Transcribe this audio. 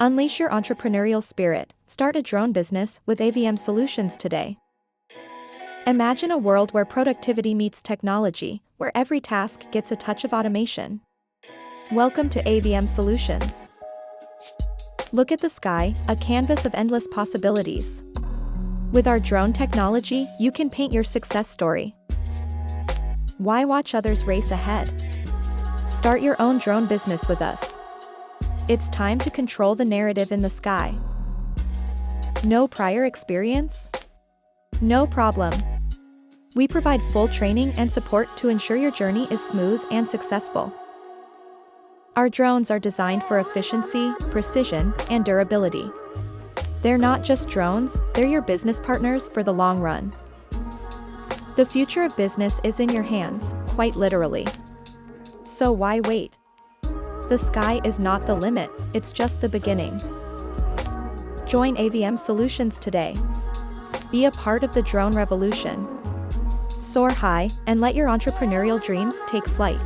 Unleash your entrepreneurial spirit. Start a drone business with AVM Solutions today. Imagine a world where productivity meets technology, where every task gets a touch of automation. Welcome to AVM Solutions. Look at the sky, a canvas of endless possibilities. With our drone technology, you can paint your success story. Why watch others race ahead? Start your own drone business with us. It's time to control the narrative in the sky. No prior experience? No problem. We provide full training and support to ensure your journey is smooth and successful. Our drones are designed for efficiency, precision, and durability. They're not just drones, they're your business partners for the long run. The future of business is in your hands, quite literally. So why wait? The sky is not the limit, it's just the beginning. Join AVM Solutions today. Be a part of the drone revolution. Soar high and let your entrepreneurial dreams take flight.